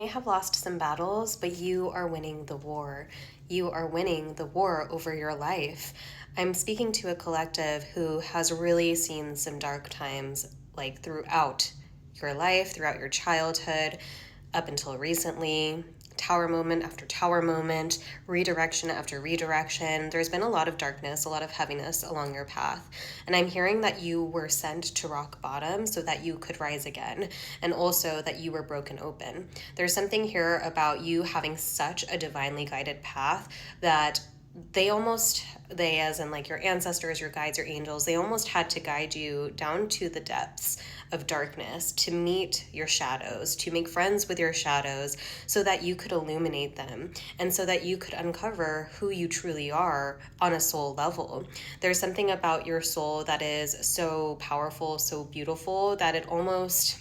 may have lost some battles, but you are winning the war. You are winning the war over your life. I'm speaking to a collective who has really seen some dark times, like throughout your life, throughout your childhood, up until recently. Tower moment after tower moment, redirection after redirection. There's been a lot of darkness, a lot of heaviness along your path. And I'm hearing that you were sent to rock bottom so that you could rise again, and also that you were broken open. There's something here about you having such a divinely guided path that they as in like your ancestors, your guides, your angels, they almost had to guide you down to the depths of darkness to meet your shadows, to make friends with your shadows so that you could illuminate them and so that you could uncover who you truly are on a soul level. There's something about your soul that is so powerful, so beautiful, that it almost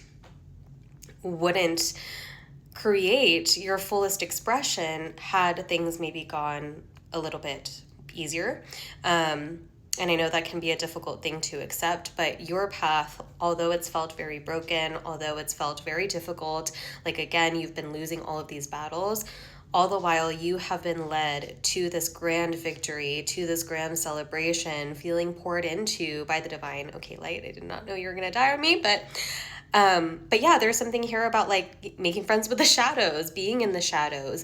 wouldn't create your fullest expression had things maybe gone a little bit easier. And I know that can be a difficult thing to accept, but your path, although it's felt very broken, although it's felt very difficult, like again, you've been losing all of these battles, all the while you have been led to this grand victory, to this grand celebration, feeling poured into by the divine. Okay, light, I did not know you were going to die on me, but yeah, there's something here about like making friends with the shadows, being in the shadows,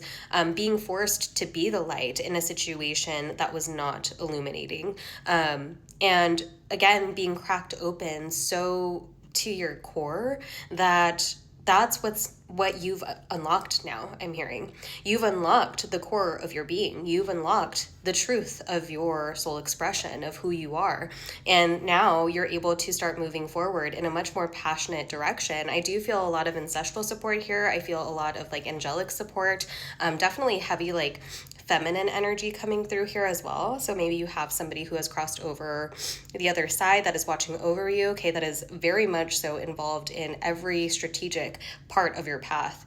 being forced to be the light in a situation that was not illuminating. And again, being cracked open so to your core that that's what you've unlocked now. I'm hearing you've unlocked the core of your being. You've unlocked the truth of your soul expression of who you are, and now you're able to start moving forward in a much more passionate direction. I do feel a lot of ancestral support here. I feel a lot of like angelic support, definitely heavy like feminine energy coming through here as well. So maybe you have somebody who has crossed over the other side that is watching over you, okay, that is very much so involved in every strategic part of your path.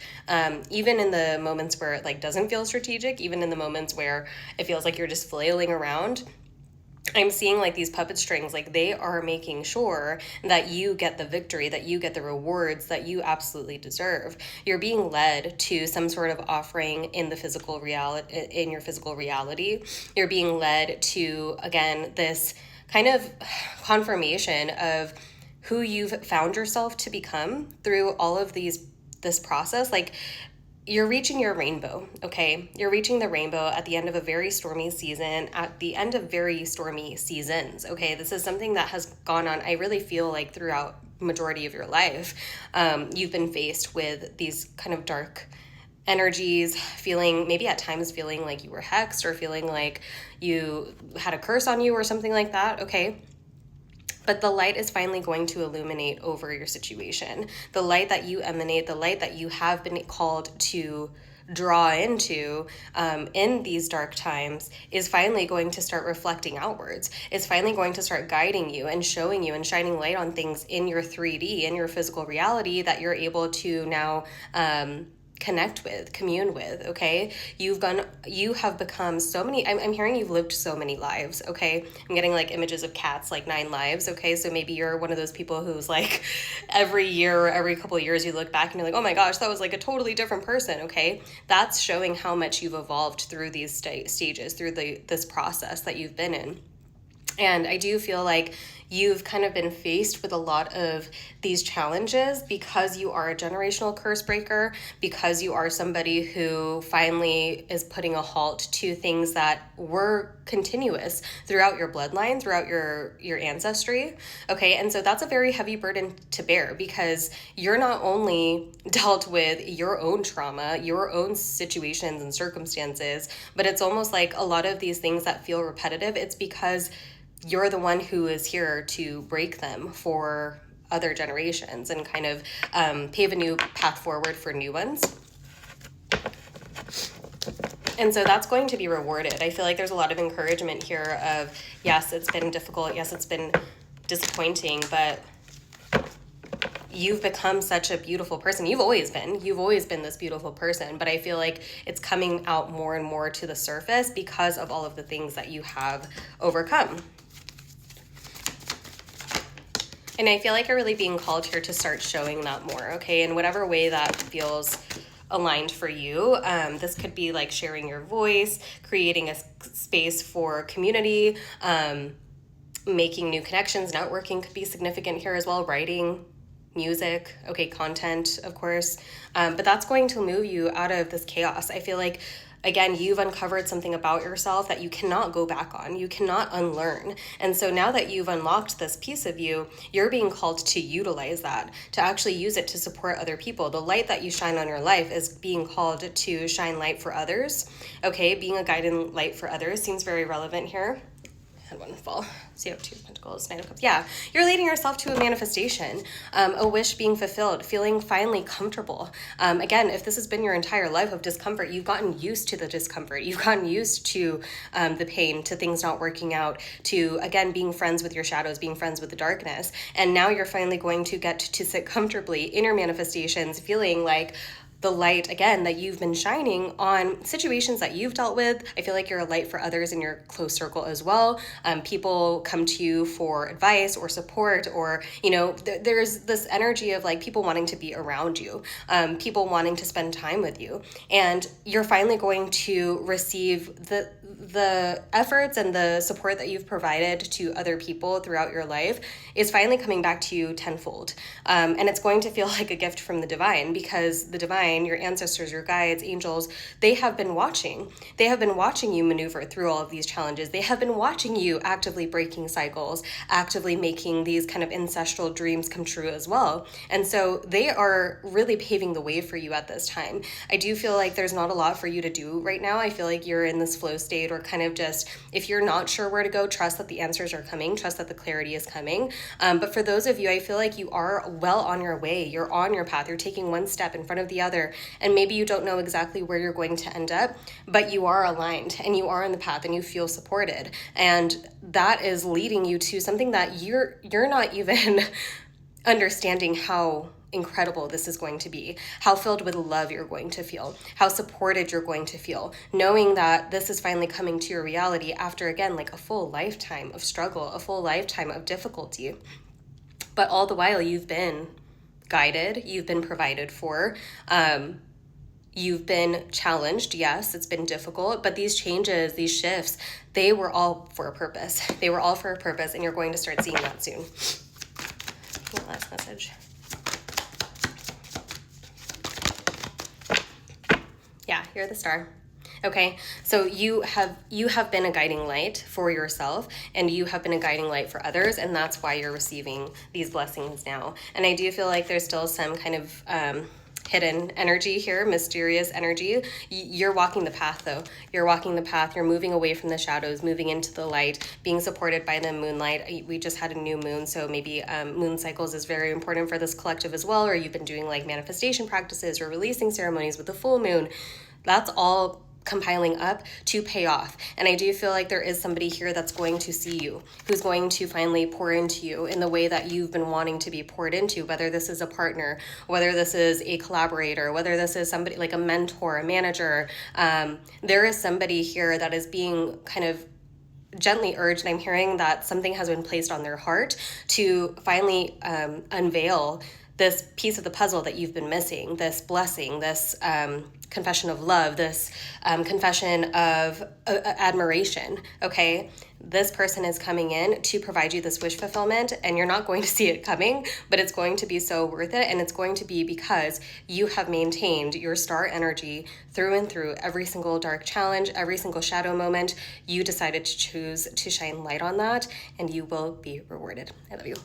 Even in the moments where it like doesn't feel strategic, even in the moments where it feels like you're just flailing around, I'm seeing like these puppet strings, like they are making sure that you get the victory, that you get the rewards that you absolutely deserve. You're being led to some sort of offering in the physical reality, in your physical reality. You're being led to, again, this kind of confirmation of who you've found yourself to become through all of this process. Like you're reaching your rainbow, okay? You're reaching the rainbow at the end of a very stormy season, at the end of very stormy seasons, okay? This is something that has gone on, I really feel like throughout majority of your life. You've been faced with these kind of dark energies, feeling maybe at times feeling like you were hexed or feeling like you had a curse on you or something like that, okay? But the light is finally going to illuminate over your situation. The light that you emanate, the light that you have been called to draw into in these dark times is finally going to start reflecting outwards. It's finally going to start guiding you and showing you and shining light on things in your 3D, in your physical reality that you're able to now connect with, commune with, okay? You have become so many, I'm hearing you've lived so many lives, okay? I'm getting like images of cats, like 9 lives, okay? So maybe you're one of those people who's like every year or every couple of years you look back and you're like, oh my gosh, that was like a totally different person, okay? That's showing how much you've evolved through these stages, through this process that you've been in. And I do feel like you've kind of been faced with a lot of these challenges because you are a generational curse breaker, because you are somebody who finally is putting a halt to things that were continuous throughout your bloodline, throughout your ancestry. Okay, and so that's a very heavy burden to bear because you're not only dealt with your own trauma, your own situations and circumstances, but it's almost like a lot of these things that feel repetitive, it's because you're the one who is here to break them for other generations and kind of pave a new path forward for new ones. And so that's going to be rewarded. I feel like there's a lot of encouragement here of, yes, it's been difficult. Yes, it's been disappointing, but you've become such a beautiful person. You've always been this beautiful person, but I feel like it's coming out more and more to the surface because of all of the things that you have overcome. And I feel like you're really being called here to start showing that more, okay? In whatever way that feels aligned for you. This could be like sharing your voice, creating a space for community, making new connections. Networking could be significant here as well. Writing, music, okay, content, of course. But that's going to move you out of this chaos. I feel like, again, you've uncovered something about yourself that you cannot go back on. You cannot unlearn. And so now that you've unlocked this piece of you, you're being called to utilize that, to actually use it to support other people. The light that you shine on your life is being called to shine light for others. Okay, being a guiding light for others seems very relevant here. Had one fall. So you have 2 of Pentacles, 9 of Cups. Yeah, you're leading yourself to a manifestation, a wish being fulfilled, feeling finally comfortable. Again, if this has been your entire life of discomfort, you've gotten used to the discomfort. You've gotten used to the pain, to things not working out, to, again, being friends with your shadows, being friends with the darkness. And now you're finally going to get to sit comfortably in your manifestations, feeling like the light, again, that you've been shining on situations that you've dealt with. I feel like you're a light for others in your close circle as well. People come to you for advice or support, or, there's this energy of like people wanting to be around you, people wanting to spend time with you. And you're finally going to receive the efforts and the support that you've provided to other people throughout your life is finally coming back to you tenfold. And it's going to feel like a gift from the divine, because the divine, your ancestors, your guides, angels, they have been watching. They have been watching you maneuver through all of these challenges. They have been watching you actively breaking cycles, actively making these kind of ancestral dreams come true as well. And so they are really paving the way for you at this time. I do feel like there's not a lot for you to do right now. I feel like you're in this flow state, or kind of just, if you're not sure where to go, trust that the answers are coming, trust that the clarity is coming. But for those of you, I feel like you are well on your way. You're on your path. You're taking one step in front of the other. And maybe you don't know exactly where you're going to end up, but you are aligned and you are on the path and you feel supported. And that is leading you to something that you're not even understanding how incredible this is going to be, how filled with love you're going to feel, how supported you're going to feel, knowing that this is finally coming to your reality after, again, like a full lifetime of struggle, a full lifetime of difficulty. But all the while you've been guided, you've been provided for, you've been challenged. Yes, it's been difficult, but these changes, these shifts, they were all for a purpose. They were all for a purpose, and you're going to start seeing that soon. One last message. Yeah, you're the star. Okay, so you have been a guiding light for yourself, and you have been a guiding light for others, and that's why you're receiving these blessings now. And I do feel like there's still some kind of hidden energy here, mysterious energy. You're walking the path, though. You're walking the path. You're moving away from the shadows, moving into the light, being supported by the moonlight. We just had a new moon, so maybe moon cycles is very important for this collective as well, or you've been doing like manifestation practices or releasing ceremonies with the full moon. That's all compiling up to pay off. And I do feel like there is somebody here that's going to see you, who's going to finally pour into you in the way that you've been wanting to be poured into, whether this is a partner, whether this is a collaborator, whether this is somebody like a mentor, a manager. There is somebody here that is being kind of gently urged, and I'm hearing that something has been placed on their heart to finally unveil this piece of the puzzle that you've been missing, this blessing, this confession of love, this confession of admiration, okay? This person is coming in to provide you this wish fulfillment, and you're not going to see it coming, but it's going to be so worth it, and it's going to be because you have maintained your star energy through and through every single dark challenge, every single shadow moment. You decided to choose to shine light on that, and you will be rewarded. I love you.